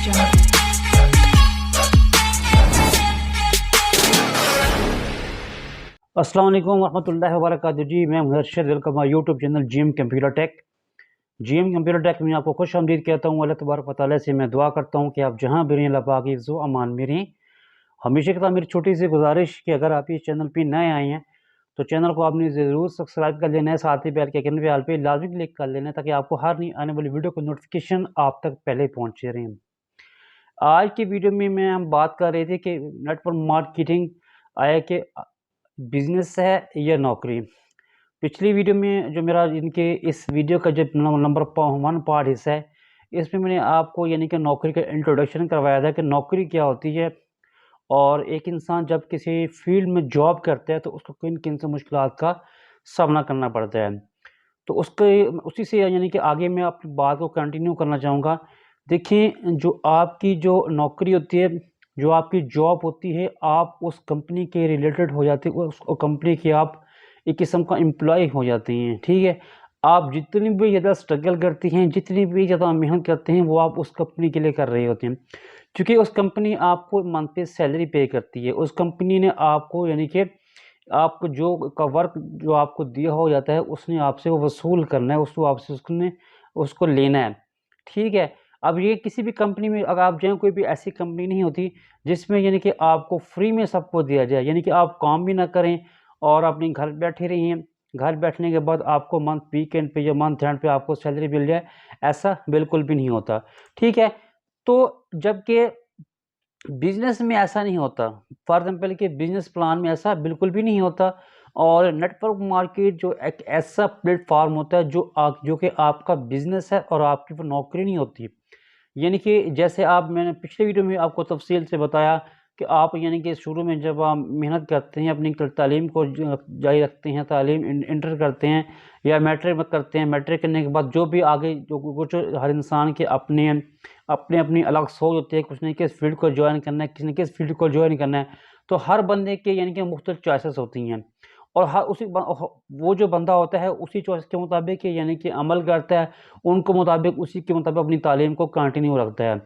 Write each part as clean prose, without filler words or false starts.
jungle. अस्सलाम वालेकुम रहमतुल्लाहि व बरकातुहू जी। मैं हूं Arshad. Welcome my YouTube channel GM computer tech. GM computer tech में आपको खुश आमदीद कहता हूं। अल्लाह तबारक व तआला से मैं दुआ करता हूं कि आप जहां भी रहें अल्लाह पाक हिफ्ज़ व अमान में रहें। हमेशा की तरह मेरी छोटी सी गुजारिश कि अगर आप इस चैनल पे नए आए हैं तो चैनल को आपने ज़रूर सब्सक्राइब कर लेना है, साथ ही बेल के आइकन पे ऑल पे लाजमी क्लिक कर लेना है ताकि आपको हर नई आने वाली वीडियो की नोटिफिकेशन आप तक पहले पहुँचे रहें। आज की वीडियो में हम बात कर रहे थे कि नेटवर्क मार्केटिंग आया कि बिजनेस है या नौकरी। पिछली वीडियो में जो मेरा इनके इस वीडियो का जो नंबर 1 पार्ट हिस्सा है, इसमें मैंने आपको यानी कि नौकरी का इंट्रोडक्शन करवाया था कि नौकरी क्या होती है और एक इंसान जब किसी फील्ड में जॉब करता है तो उसको किन किन से मुश्किलात का सामना करना पड़ता है। तो उसके उसी से यानी कि आगे मैं अपनी बात को कंटिन्यू करना चाहूँगा। देखिए, जो आपकी जो नौकरी होती है, जो आपकी जॉब होती है, आप उस कंपनी के रिलेटेड हो जाते हो, उस कंपनी के आप एक किस्म का एम्प्लॉय हो जाते हैं, ठीक है? आप जितनी भी ज़्यादा स्ट्रगल करते हैं, जितनी भी ज़्यादा मेहनत करते हैं, वो आप उस कंपनी के लिए कर रहे होते हैं। क्योंकि उस कंपनी आपको मंथ पे सैलरी पे करती है। उस कंपनी ने आपको यानी कि आपको जो का वर्क जो आपको दिया हो जाता है, उसने आपसे वो वसूल करना है, उसको आपसे उसने उसको लेना है, ठीक है? अब ये किसी भी कंपनी में अगर आप जाएँ, कोई भी ऐसी कंपनी नहीं होती जिसमें यानी कि आपको फ्री में सब कुछ दिया जाए, यानी कि आप काम भी ना करें और अपने घर बैठे रहिए। घर बैठने के बाद आपको मंथ वीकेंड पे या मंथ एंड पे आपको सैलरी मिल जाए, ऐसा बिल्कुल भी नहीं होता, ठीक है? तो जबकि बिज़नेस में ऐसा नहीं होता। फॉर एग्ज़ाम्पल कि बिज़नेस प्लान में ऐसा बिल्कुल भी नहीं होता। और नेटवर्क मार्केट जो एक ऐसा प्लेटफ़ॉर्म होता है जो कि आपका बिज़नेस है और आपकी वो नौकरी नहीं होती। यानी कि जैसे आप मैंने पिछले वीडियो में आपको तफ़सील से बताया कि आप यानी कि शुरू में जब आप मेहनत करते हैं, अपनी तालीम को जारी रखते हैं, तालीम इंटर करते हैं या मैट्रिक में करते हैं, मैट्रिक करने के बाद जो भी आगे जो कुछ हर इंसान के अपनी अलग सोच होती है, कुछ ने किस फ़ील्ड को जॉइन करना है, किसी ने किस फ़ील्ड को जॉइन करना है। तो हर बंदे के यानी कि मुख्तलिफ़ चॉइसेस होती हैं और हर उसी ब ह वो जो बंदा होता है उसी चॉइस के मुताबिक यानी कि अमल करता है, उनको मुताबिक उसी के मुताबिक अपनी तालीम को कंटिन्यू रखता है।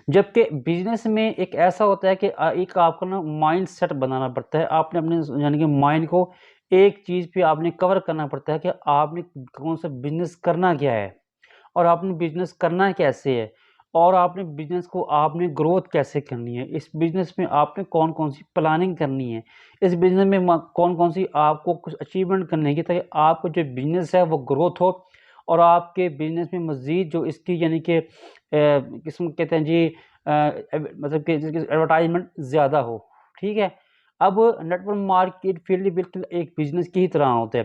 जबकि बिज़नेस में एक ऐसा होता है कि एक आपको ना माइंडसेट बनाना पड़ता है। आपने अपने यानी कि माइंड को एक चीज़ पे आपने कवर करना पड़ता है कि आपने कौन-सा बिज़नेस करना क्या है और आपने बिज़नेस करना कैसे है और आपने बिज़नेस को आपने ग्रोथ कैसे करनी है। इस बिज़नेस में आपने कौन-कौन सी प्लानिंग करनी है। इस बिज़नेस में म कौन-कौन सी आपको कुछ अचीवमेंट करनी है ताकि आपका जो बिज़नेस है वो ग्रोथ हो और आपके बिज़नेस में मज़ीद जो इसकी यानी कि किस्म कहते हैं जी मतलब कि जिसकी एडवर्टाइज़मेंट ज़्यादा हो, ठीक है? अब नेटवर्क मार्केट फील्ड बिल्कुल एक बिज़नेस की ही तरह होता है।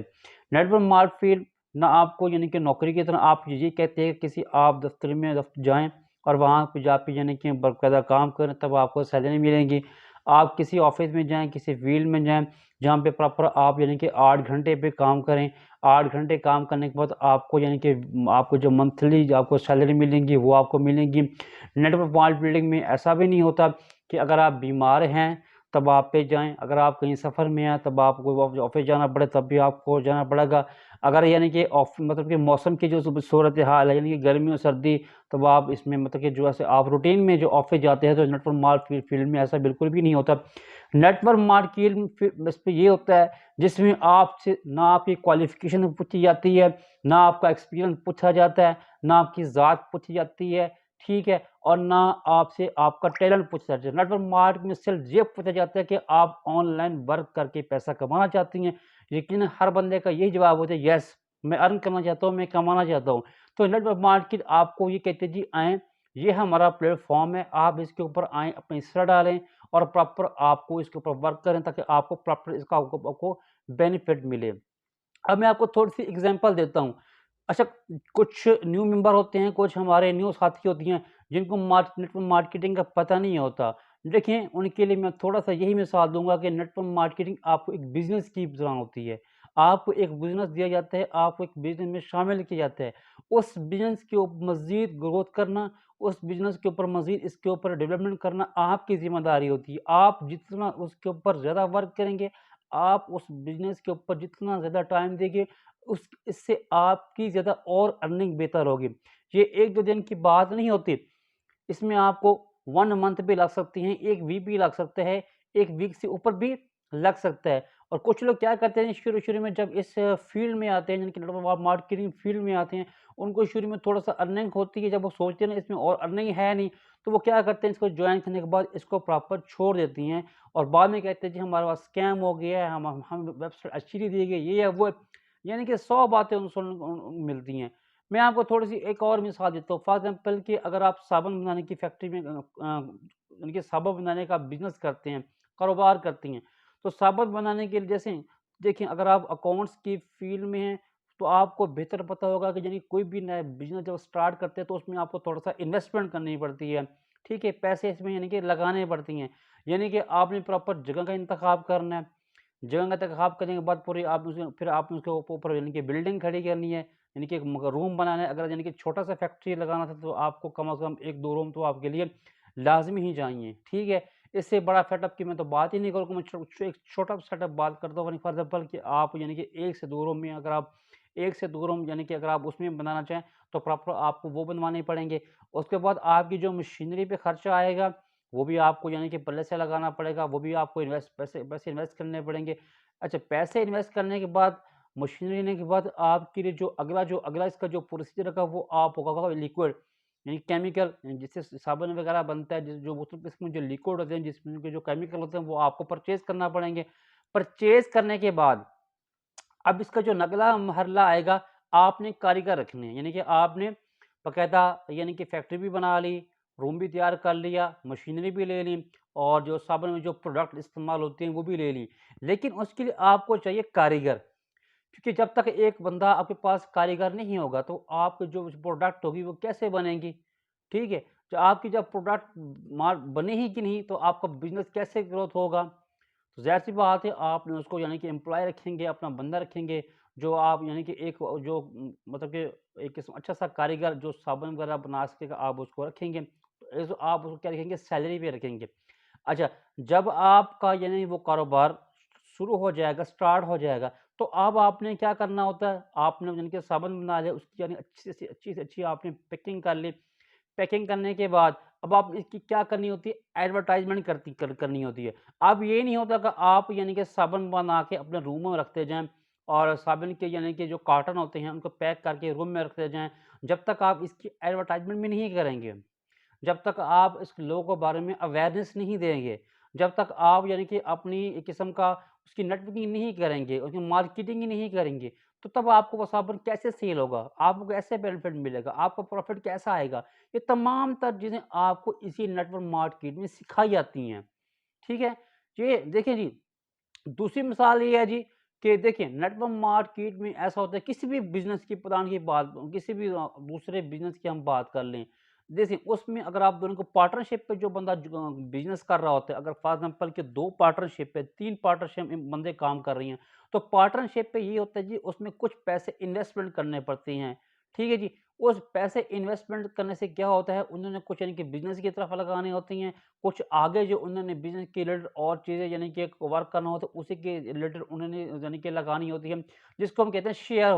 नेटवर्क मार्केट फील्ड ना आपको यानी कि नौकरी की तरह आप ये कहते हैं कि किसी आप दफ़्तर में जाएँ और वहाँ पे जाके यानी कि बाकायदा काम करें तब आपको सैलरी मिलेगी। आप किसी ऑफ़िस में जाएँ, किसी फ़ील्ड में जाएँ, जहाँ पे प्रॉपर आप यानी कि 8 घंटे पे काम करें। 8 घंटे काम करने के बाद आपको यानी कि आपको जो मंथली जो आपको सैलरी मिलेंगी वो आपको मिलेंगी। नेटवर्क मार्केटिंग में ऐसा भी नहीं होता कि अगर आप बीमार हैं तब आप पे जाएँ, अगर आप कहीं सफ़र में हैं तब आपको ऑफ़िस जाना पड़े तब भी आपको जाना पड़ेगा। अगर यानी कि मतलब कि मौसम की जो सूरत हाल है यानी कि गर्मी और सर्दी, तब आप इसमें मतलब कि जो ऐसे आप रूटीन में जो ऑफ़िस जाते हैं तो नेटवर्क मार्केट फील्ड में ऐसा बिल्कुल भी नहीं होता। नेटवर्क मार्केट इस पे ये होता है जिसमें आपसे ना आपकी क्वालिफ़िकेशन पूछी जाती है, ना आपका एक्सपीरियंस पूछा जाता है, ना आपकी ज़ात पूछी जाती है, ठीक है? और ना आपसे आपका टैलेंट पूछा जाता है। नेटवर्क मार्केट में सिर्फ़ ये पूछा जाता है कि आप ऑनलाइन वर्क करके पैसा कमाना चाहती हैं। यकीनन हर बंदे का यही जवाब होता है, यस मैं अर्न करना चाहता हूँ, मैं कमाना चाहता हूँ। तो नेटवर्क मार्केट आपको ये कहते हैं जी आएँ, ये हमारा प्लेटफ़ॉर्म है, आप इसके ऊपर आएँ, अपनी हिस्सा डालें और प्रॉपर आपको इसके ऊपर वर्क करें ताकि आपको प्रॉपर इसका आपको बेनिफिट मिले। अब मैं आपको थोड़ी-सी एग्ज़ाम्पल देता हूँ। अच्छा, कुछ न्यू मेंबर होते हैं, कुछ हमारे न्यू साथी होती हैं, जिनको नेटवर्क मार्केटिंग का पता नहीं होता। देखिए, उनके लिए मैं थोड़ा-सा यही मिसाल दूँगा कि नेटवर्क मार्केटिंग आपको एक बिज़नेस की तरह होती है। आपको एक बिज़नेस दिया जाता है, आपको एक बिज़नेस में शामिल किया जाता है। उस बिज़नेस के मज़ीद ग्रोथ करना, उस बिज़नेस के ऊपर मज़ीद इसके ऊपर डेवलपमेंट करना आपकी ज़िम्मेदारी होती है। आप जितना उसके ऊपर ज़्यादा वर्क करेंगे, आप उस बिज़नेस के ऊपर जितना ज़्यादा टाइम देंगे, उस इससे आपकी ज़्यादा और अर्निंग बेहतर होगी। ये 1-2 दिन की बात नहीं होती। इसमें आपको 1 मंथ भी लग सकती हैं, 1 वीक भी लग सकता है, 1 वीक से ऊपर भी लग सकता है। और कुछ लोग क्या करते हैं शुरू-शुरू में जब इस फ़ील्ड में आते हैं, जिनकी नेटवर्क मार्केटिंग फ़ील्ड में आते हैं, उनको शुरू में थोड़ा-सा अर्निंग होती है, जब वो सोचते हैं ना इसमें और अर्निंग है नहीं, तो वो क्या करते हैं इसको जॉइन करने के बाद इसको प्रॉपर छोड़ देती हैं और बाद में कहते हैं जी हमारे पास स्कैम हो गया है, हम वेबसाइट अच्छी नहीं दी गई, ये है, वो है। यानी कि 100 बातें मिलती हैं। मैं आपको थोड़ी-सी एक और मिसाल देता हूँ, फॉर एग्ज़ाम्पल कि अगर आप साबुन बनाने की फैक्ट्री में यानी कि साबुन बनाने का बिज़नेस करते हैं, कारोबार करती हैं, तो साबुन बनाने के लिए जैसे देखिए अगर आप अकाउंट्स की फ़ील्ड में हैं, तो आपको बेहतर पता होगा कि यानी कोई भी नया बिज़नेस जब स्टार्ट करते हैं, तो उसमें आपको थोड़ा-सा इन्वेस्टमेंट करनी पड़ती है, ठीक है? पैसे इसमें यानी कि लगाने पड़ती हैं, यानी कि आपने प्रॉपर जगह का इंतख़ाब करना है। जगह का इंतख़ाब करने के बाद पूरी आप उसमें फिर आपने उसके ऊपर यानी कि बिल्डिंग खड़ी करनी है, यानी कि एक रूम बनाना है। अगर यानी कि छोटा-सा फैक्ट्री लगाना था तो आपको कम से कम 1-2 रूम तो आपके लिए लाज़मी ही चाहिए, ठीक है? इससे बड़ा सेटअप की मैं तो बात ही नहीं करूँगा, मैं एक छोटा सेटअप बात करता हूँ फॉर एग्ज़ाम्पल कि आप यानी कि 1 से 2 रूम में अगर आप 1 से 2 रूम यानी कि अगर आप उसमें बनाना चाहें, तो प्रॉपर आपको वो बनवाने पड़ेंगे। उसके बाद आपकी जो मशीनरी पे खर्चा आएगा, वो भी आपको यानी कि पहले से लगाना पड़ेगा, वो भी आपको पैसे पैसे इन्वेस्ट करने पड़ेंगे। अच्छा, पैसे इन्वेस्ट करने के बाद, मशीनरी लेने के बाद आपके लिए जो अगला इसका जो प्रोसीजर होगा वो आप होगा लिक्विड यानी केमिकल जिससे साबुन वगैरह बनता है, जिस जो उसमें जो लिक्विड होते हैं, जिसमें के जो केमिकल होते हैं वो आपको परचेज़ करना पड़ेंगे। परचेज़ करने के बाद अब इसका जो अगला मरहला आएगा, आपने कारीगर रखने हैं, यानी कि आपने बाकायदा यानी कि फैक्ट्री भी बना ली, रूम भी तैयार कर लिया, मशीनरी भी ले ली और जो साबुन में जो प्रोडक्ट इस्तेमाल होते हैं वो भी ले ली। लेकिन उसके लिए आपको चाहिए कारीगर, क्योंकि जब तक एक बंदा आपके पास कारीगर नहीं होगा तो आपकी जो प्रोडक्ट होगी वो कैसे बनेगी? ठीक है? जो आपकी जब प्रोडक्ट माल बने ही कि नहीं तो आपका बिज़नेस कैसे ग्रोथ होगा? तो ज़ाहिर-सी बात है आपने उसको यानी कि एम्प्लॉयी रखेंगे, अपना बंदा रखेंगे, जो आप यानी कि एक जो मतलब कि एक किस्म अच्छा-सा कारीगर जो साबुन वगैरह बना सकेगा, आप उसको रखेंगे। तो ऐसे आप उसको क्या रखेंगे, सैलरी पे रखेंगे। अच्छा, जब आपका यानी वो कारोबार शुरू हो जाएगा, स्टार्ट हो जाएगा, तो अब आपने क्या करना होता है, आपने यानी कि साबुन बना लिया, उसकी यानी अच्छी से अच्छी आपने पैकिंग कर ली। पैकिंग करने के बाद अब आप इसकी क्या करनी होती है, एडवर्टाइज़मेंट करनी होती है। अब ये नहीं होता कि आप यानी कि साबुन बना के अपने रूम में रखते जाएँ और साबुन के यानी कि जो कार्टन होते हैं, उनको पैक करके रूम में रखते जाएँ, जब तक आप इसकी एडवर्टाइज़मेंट भी नहीं करेंगे। जब तक आप इस लोगों के बारे में अवेयरनेस नहीं देंगे, जब तक आप यानी कि अपनी एक किस्म का उसकी नेटवर्किंग नहीं करेंगे, उसकी मार्केटिंग ही नहीं करेंगे, तो तब आपको वो साबुन कैसे सेल होगा? आपको कैसे बेनिफिट मिलेगा? आपको प्रॉफ़िट कैसा आएगा? ये तमाम तर चीज़ें आपको इसी नेटवर्क मार्केट में सिखाई जाती हैं, ठीक है? ये देखिए जी, दूसरी मिसाल ये है जी कि देखिए नेटवर्क मार्केट में ऐसा होता है किसी भी बिज़नेस की प्लान की बात किसी भी दूसरे बिज़नेस की हम बात कर लें। देखिए उसमें अगर आप दोनों को पार्टनरशिप पे जो बंदा बिज़नेस कर रहा होता है, अगर फॉर एग्ज़ाम्पल के 2 पार्टनरशिप पे 3 पार्टनरशिप में बंदे काम कर रही हैं, तो पार्टनरशिप पे ये होता है जी उसमें कुछ पैसे इन्वेस्टमेंट करने पड़ते हैं। ठीक है जी? उस पैसे इन्वेस्टमेंट करने से क्या होता है उन्होंने कुछ यानी कि बिज़नेस की तरफ लगानी होती हैं, कुछ आगे जो उन्होंने बिज़नेस के रिलेटेड और चीज़ें यानी कि वर्क करना होता है, उसी के रिलेटेड उन्होंने यानी कि लगानी होती है, जिसको हम कहते हैं शेयर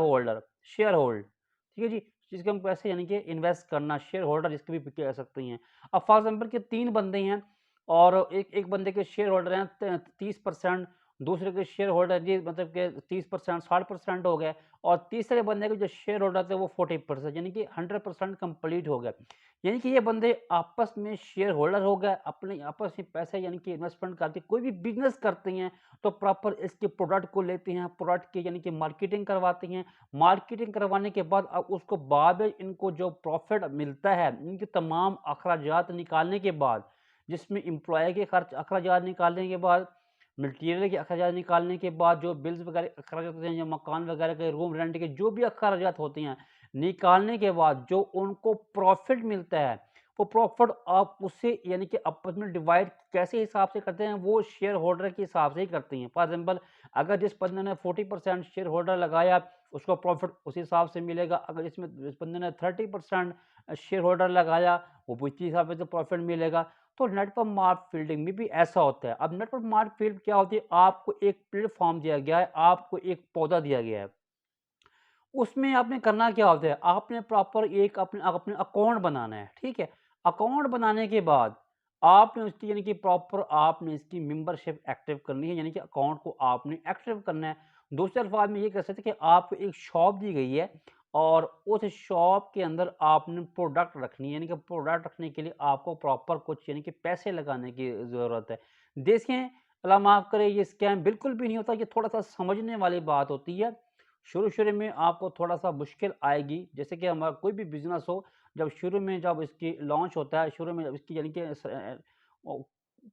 होल्ड, ठीक है जी? जिसके हम पैसे यानी कि इन्वेस्ट करना, शेयर होल्डर जिसको भी कह सकते हैं। अब फॉर एग्ज़ाम्पल के 3 बंदे हैं और एक बंदे के शेयर होल्डर हैं 30%, दूसरे के शेयर होल्डर जी मतलब कि 30% 60% हो गए और तीसरे बंदे के जो शेयर होल्डर थे वो 40% यानी कि 100% कंप्लीट हो गया। यानी कि ये बंदे आपस में शेयर होल्डर हो गए, अपने आपस में पैसे यानी कि इन्वेस्टमेंट करके कोई भी बिज़नेस करते हैं, तो प्रॉपर इसके प्रोडक्ट को लेते हैं, प्रोडक्ट की यानी कि मार्केटिंग करवाते हैं। मार्केटिंग करवाने के बाद अब उसको बाद में इनको जो प्रॉफ़िट मिलता है, इनके तमाम अखराजात निकालने के बाद, जिसमें एम्प्लॉयी के खर्च अखराजात निकालने के बाद, मटीरियल के अखराजात निकालने के बाद, जो बिल्स वगैरह अखराजात होते हैं, जो मकान वगैरह के रूम रेंट के जो भी अखराजात होते हैं, निकालने के बाद जो उनको प्रॉफ़िट मिलता है, वो प्रॉफ़िट आप उससे यानी कि आपस में डिवाइड कैसे हिसाब से करते हैं, वो शेयर होल्डर के हिसाब से ही करते हैं। फॉर एग्ज़ाम्पल अगर जिस बंदे ने 40% शेयर होल्डर लगाया, उसको प्रॉफ़िट उस हिसाब से मिलेगा। अगर इसमें जिस बंदे ने 30% शेयर होल्डर लगाया, वो भी उसी हिसाब से प्रॉफ़िट मिलेगा। तो नेटवर्क मार्क फील्डिंग में भी ऐसा होता है। अब नेटवर्क मार्क फील्ड क्या होती है? आपको एक प्लेटफ़ॉर्म दिया गया है, आपको एक पौधा दिया गया है। उसमें आपने करना क्या होता है, आपने प्रॉपर एक अपने अपने अकाउंट बनाना है, ठीक है? अकाउंट बनाने के बाद आपने उसकी यानी कि प्रॉपर आपने इसकी मेंबरशिप एक्टिव करनी है, यानी कि अकाउंट को आपने एक्टिव करना है। दूसरे अल्फाज में ये कह सकते हैं कि आपको एक शॉप दी गई है और उस शॉप के अंदर आपने प्रोडक्ट रखनी है, यानी कि प्रोडक्ट रखने के लिए आपको प्रॉपर कुछ यानी कि पैसे लगाने की ज़रूरत है। देखें, अल्लाह माफ़ करे, ये स्कैम बिल्कुल भी नहीं होता, ये थोड़ा-सा समझने वाली बात होती है। शुरू-शुरू में आपको थोड़ा-सा मुश्किल आएगी, जैसे कि हमारा कोई भी बिज़नेस हो, जब शुरू में जब इसकी लॉन्च होता है, शुरू में जब इसकी यानी कि ओ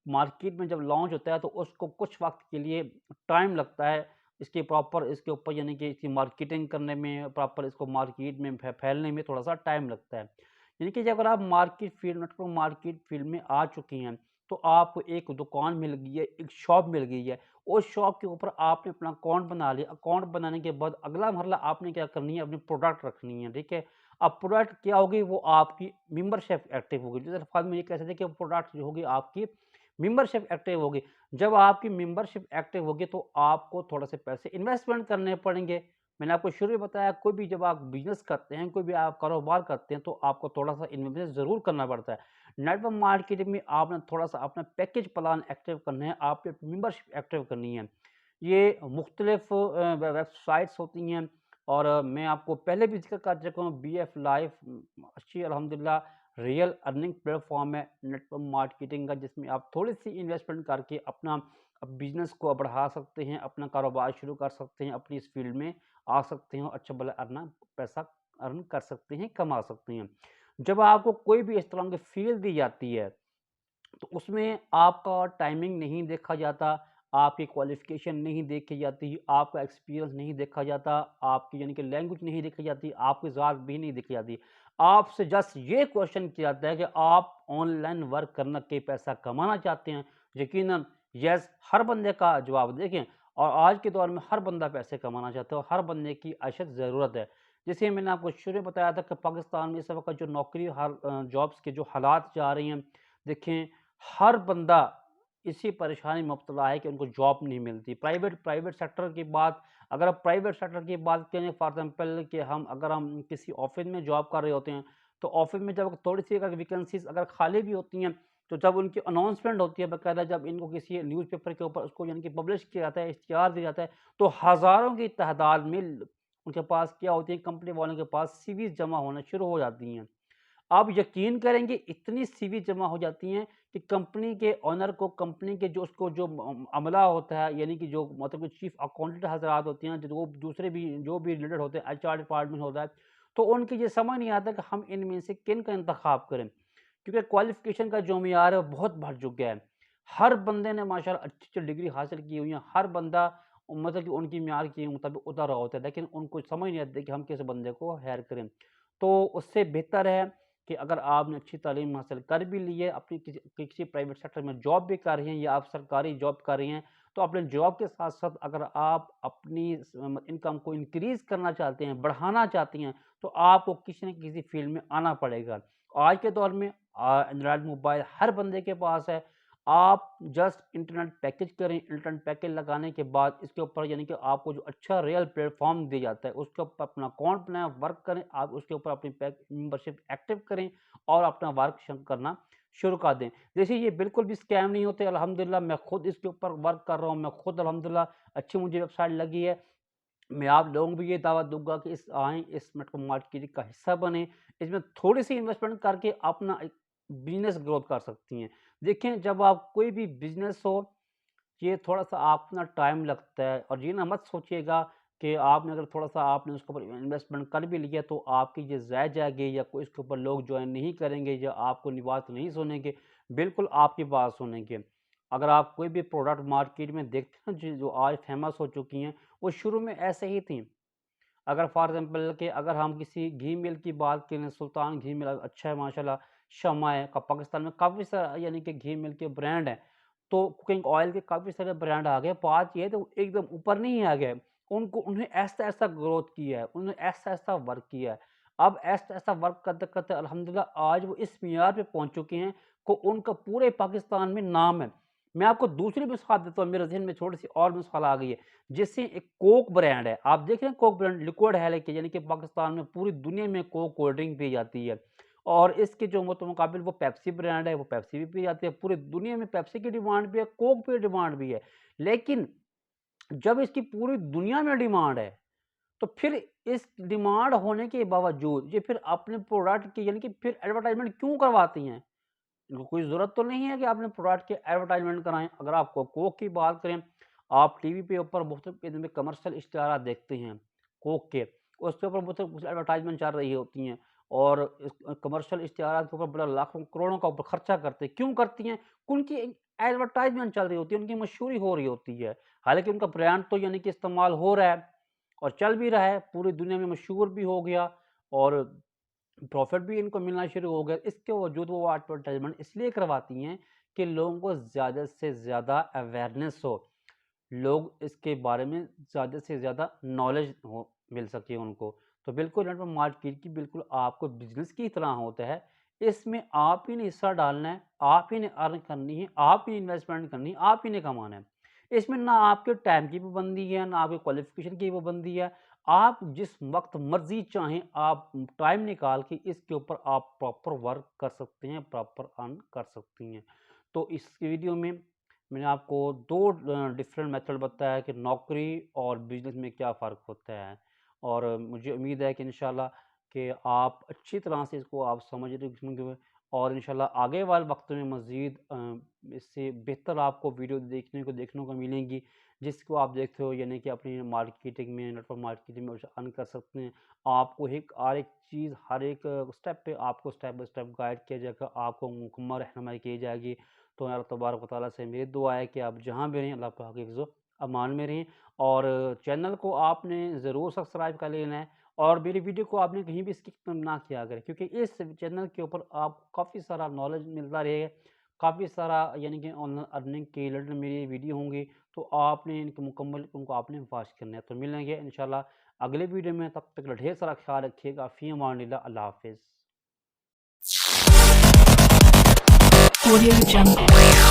मार्केट में जब लॉन्च होता है तो उसको कुछ वक़्त के लिए टाइम लगता है। इसकी प्रॉपर इसके ऊपर यानी कि इसकी मार्केटिंग करने में, प्रॉपर इसको मार्केट में फैलने में थोड़ा-सा टाइम लगता है। यानी कि जब अगर आप market field network market field में आ चुकी हैं, तो आपको एक दुकान मिल गई है, एक शॉप मिल गई है। उस शॉप के ऊपर आपने अपना अकाउंट बना लिया। अकाउंट बनाने के बाद अगला मरहला आपने क्या करनी है, अपनी प्रोडक्ट रखनी है, ठीक है? अब प्रोडक्ट क्या होगी, वो आपकी मेंबरशिप एक्टिव होगी। दूसरे अल्फाज में ये कह सकते हैं कि प्रोडक्ट जो होगी आपकी मेंबरशिप एक्टिव होगी। जब आपकी मेंबरशिप एक्टिव होगी तो आपको थोड़े से पैसे इन्वेस्टमेंट करने पड़ेंगे। मैंने आपको शुरू में बताया, कोई भी जब आप बिज़नेस करते हैं, कोई भी आप कारोबार करते हैं, तो आपको थोड़ा-सा इन्वेस्ट ज़रूर करना पड़ता है। नेटवर्क मार्केटिंग में आपने थोड़ा-सा अपना पैकेज प्लान एक्टिव करना है, आपकी मेंबरशिप एक्टिव करनी है। ये मुख्तलिफ़ वेबसाइट्स होती हैं और मैं आपको पहले भी ज़िक्र कर चुका हूँ, बीएफ लाइव अच्छी अल्हम्दुलिल्लाह रियल अर्निंग प्लेटफ़ॉर्म है नेटवर्क मार्केटिंग का, जिसमें आप थोड़ी-सी इन्वेस्टमेंट करके अपना बिज़नेस को बढ़ा सकते हैं, अपना कारोबार शुरू कर सकते हैं, अपनी इस फ़ील्ड में आ सकते हैं और अच्छा भला पैसा अर्न कर सकते हैं, कमा सकते हैं। जब आपको कोई भी इस तरह की फ़ील्ड दी जाती है, तो उसमें आपका टाइमिंग नहीं देखा जाता, आपकी क्वालिफ़िकेशन नहीं देखी जाती, आपका एक्सपीरियंस नहीं देखा जाता, आपकी यानी कि लैंग्वेज नहीं देखी जाती, आपकी ज़ात भी नहीं देखी जाती। आपसे जस्ट ये क्वेश्चन किया जाता है कि आप ऑनलाइन वर्क करना के पैसा कमाना चाहते हैं? यकीनन येस, हर बंदे का जवाब देखें, और आज के दौर में हर बंदा पैसे कमाना चाहता है और हर बंदे की अशद ज़रूरत है। जैसे मैंने आपको शुरू में बताया था कि पाकिस्तान में इस वक़्त जो नौकरी जॉब्स के जो हालात जा रही हैं, देखें, हर बंदा इसी परेशानी में मुब्तला है कि उनको जॉब नहीं मिलती। प्राइवेट प्राइवेट सेक्टर की बात, अगर आप प्राइवेट सेक्टर की बात करें, फॉर एग्ज़ाम्पल कि अगर हम किसी ऑफ़िस में जॉब कर रहे होते हैं, तो ऑफ़िस में जब थोड़ी-सी अगर वैकेंसीज़ अगर खाली भी होती हैं, तो जब उनकी अनाउंसमेंट होती है बाकायदा, जब इनको किसी न्यूज़पेपर के ऊपर उसको यानी कि पब्लिश किया जाता है, इश्तिहार दिया जाता है, तो हज़ारों की तादाद में उनके पास क्या होती है, कंपनी वालों के पास सीवीज़ जमा होना शुरू हो जाती हैं। आप यकीन करेंगे, इतनी सीवी जमा हो जाती हैं कि कंपनी के ओनर को, कंपनी के जो उसको जो अमला होता है, यानी कि जो मतलब कि चीफ अकाउंटेंट हज़रात होते हैं, जो दूसरे भी जो भी रिलेटेड होते हैं, एचआर डिपार्टमेंट होता है, तो उनकी ये समझ नहीं आता कि हम इनमें से किन का इंतखाब करें, क्योंकि क्वालिफिकेशन का जो मियार है वो बहुत बढ़ चुका है। हर बंदे ने माशाल्लाह अच्छी-अच्छी डिग्री हासिल की हुई है, हर बंदा मतलब कि उनकी मियार के मुताबिक उतर रहा होता है, लेकिन उनको समझ नहीं आती कि हम किस बंदे को हायर करें। तो उससे बेहतर है कि अगर आपने अच्छी तालीम हासिल कर भी ली है, अपनी किसी किसी प्राइवेट सेक्टर में जॉब भी कर रही हैं या आप सरकारी जॉब कर रही हैं, तो अपने जॉब के साथ-साथ अगर आप अपनी इनकम को इंक्रीज़ करना चाहते हैं, बढ़ाना चाहती हैं, तो आपको किसी न किसी फ़ील्ड में आना पड़ेगा। आज के दौर में एंड्रॉयड मोबाइल हर बंदे के पास है। आप जस्ट इंटरनेट पैकेज करें, इंटरनेट पैकेज लगाने के बाद इसके ऊपर यानी कि आपको जो अच्छा रियल प्लेटफ़ॉर्म दिया जाता है, उसके ऊपर अपना अकाउंट बनाएँ, वर्क करें, आप उसके ऊपर अपनी मेंबरशिप एक्टिव करें और अपना वर्क करना शुरू कर दें। देखिए, ये बिल्कुल भी स्कैम नहीं होते, अल्हम्दुलिल्लाह मैं खुद इसके ऊपर वर्क कर रहा हूँ, मैं खुद अल्हम्दुलिल्लाह अच्छी मुझे वेबसाइट लगी है। मैं आप लोगों को भी ये दावत दूँगा कि आएँ, इस नेटवर्क मार्केटिंग का हिस्सा बनें। इसमें थोड़ी-सी इन्वेस्टमेंट करके अपना एक बिज़नेस ग्रोथ कर सकती हैं। देखें, जब आप कोई भी बिज़नेस हो, ये थोड़ा-सा अपना टाइम लगता है, और ये ना मत सोचिएगा कि आपने अगर थोड़ा-सा आपने उसके ऊपर इन्वेस्टमेंट कर भी लिया तो आपकी ये ज़ाया जाएगी या कोई इसके ऊपर लोग जॉइन नहीं करेंगे या आपको बात नहीं सुनेंगे। बिल्कुल आपकी बात सुनेंगे। अगर आप कोई भी प्रोडक्ट मार्केट में देखते हैं जो आज फ़ेमस हो चुकी हैं, वो शुरू में ऐसे ही थी। अगर फॉर एग्ज़ाम्पल कि अगर हम किसी घी मिल की बात करें, सुल्तान घी मिल अच्छा है माशाल्लाह, शम्मा है, पाकिस्तान में काफ़ी सारा यानी कि घी मिल के ब्रांड हैं। तो कुकिंग ऑयल के काफ़ी सारे ब्रांड आ गए। बात ये है तो एकदम ऊपर नहीं आ गए। उन्हें ऐसा-ऐसा ग्रोथ किया है, उन्होंने ऐसा-ऐसा वर्क किया है। अब ऐसा-ऐसा वर्क करते-करते अल्हम्दुलिल्लाह आज वो इस मियार पे पहुँच चुके हैं को उनका पूरे पाकिस्तान में नाम है। मैं आपको दूसरी मिसाल देता हूँ, मेरे ज़हन में छोटी-सी और मिसाल आ गई है। जैसे एक कोक ब्रांड है, आप देख रहे हैं कोक ब्रांड लिक्विड है, लेकिन यानी कि पाकिस्तान में पूरी दुनिया में कोक कोल्ड ड्रिंक पी जाती है। और इसके जो मुकाबिल वो पेप्सी ब्रांड है, वो पेप्सी भी पी जाती है। पूरी दुनिया में पेप्सी की डिमांड भी है, कोक की डिमांड भी है। लेकिन जब इसकी पूरी दुनिया में डिमांड है, तो फिर इस डिमांड होने के बावजूद ये फिर अपने प्रोडक्ट की यानी कि फिर एडवर्टाइज़मेंट क्यों करवाती हैं? इनको कोई ज़रूरत तो नहीं है कि आपने प्रोडक्ट की एडवर्टाइज़मेंट कराएँ। अगर आप कोक की बात करें, आप टीवी पे ऊपर मुख्तलिफ़ किस्म के कमर्शियल इश्तिहारात देखते हैं कोक के, उसके ऊपर मुख्तलिफ़ एडवर्टाइज़मेंट चल रही होती हैं और इस कमर्शियल इश्तिहारात के ऊपर बड़ा लाखों करोड़ों का ऊपर खर्चा करते हैं। क्यों करती हैं? उनकी एडवर्टाइज़मेंट चल रही होती है, उनकी मशहूरी हो रही होती है। हालाँकि उनका ब्रांड तो यानी कि इस्तेमाल हो रहा है और चल भी रहा है, पूरी दुनिया में मशहूर भी हो गया और प्रॉफ़िट भी इनको मिलना शुरू हो गया। इसके बावजूद वो एडवर्टाइज़मेंट इसलिए करवाती हैं कि लोगों को ज़्यादा से ज़्यादा अवेयरनेस हो, लोग इसके बारे में ज़्यादा से ज़्यादा नॉलेज हो मिल सके उनको। तो बिल्कुल नेटवर्क मार्केट की बिल्कुल आपको बिज़नेस की तरह होता है। इसमें आप ही ने हिस्सा डालना है, आप ही ने अर्न करनी है, आप ही इन्वेस्टमेंट करनी है, आप ही ने कमाना है। इसमें ना आपके टाइम की पाबंदी है, ना आपके क्वालिफ़िकेशन की पाबंदी है। आप जिस वक़्त मर्ज़ी चाहें आप टाइम निकाल के इसके ऊपर आप प्रॉपर वर्क कर सकते हैं, प्रॉपर अर्न कर सकती हैं। तो इस वीडियो में मैंने आपको 2 डिफ़रेंट मेथड बताया कि नौकरी और बिज़नेस में क्या फ़र्क होता है। और मुझे उम्मीद है कि इंशाल्लाह कि आप अच्छी तरह से इसको आप समझ रहे होंगे और इंशाल्लाह आगे वाले वक़्त में मज़ीद इससे बेहतर आपको वीडियो देखने को मिलेंगी, जिसको आप देखते हो यानी कि अपनी मार्केटिंग में, नेटवर्क मार्केटिंग में अर्न कर सकते हैं। आपको हर एक चीज़, हर एक स्टेप पे आपको स्टेप बाय स्टेप गाइड किया जाएगा, आपको मुकम्मल रहनुमाई की जाएगी। तो अल्लाह तबारक व तआला से मेरी दुआ है कि आप जहाँ भी रहें अल्लाह आपको हिफ़्ज़ अमान में रहें और चैनल को आपने ज़रूर सब्सक्राइब कर लेना है और मेरी वीडियो को आपने कहीं भी स्किप ना किया करें क्योंकि इस चैनल के ऊपर आपको काफ़ी सारा नॉलेज मिलता रहेगा, काफ़ी सारा यानी कि ऑनलाइन अर्निंग के रिलेटेड मेरी वीडियो होंगी, तो आपने इनको मुकम्मल उनको आपने वॉच करना है। तो मिलेंगे इंशाल्लाह अगले वीडियो में, तब तक ढेर सारा ख्याल रखिएगा। फ़ी अमानिल्लाह, अल्लाह हाफ़िज़। Audio Jungle.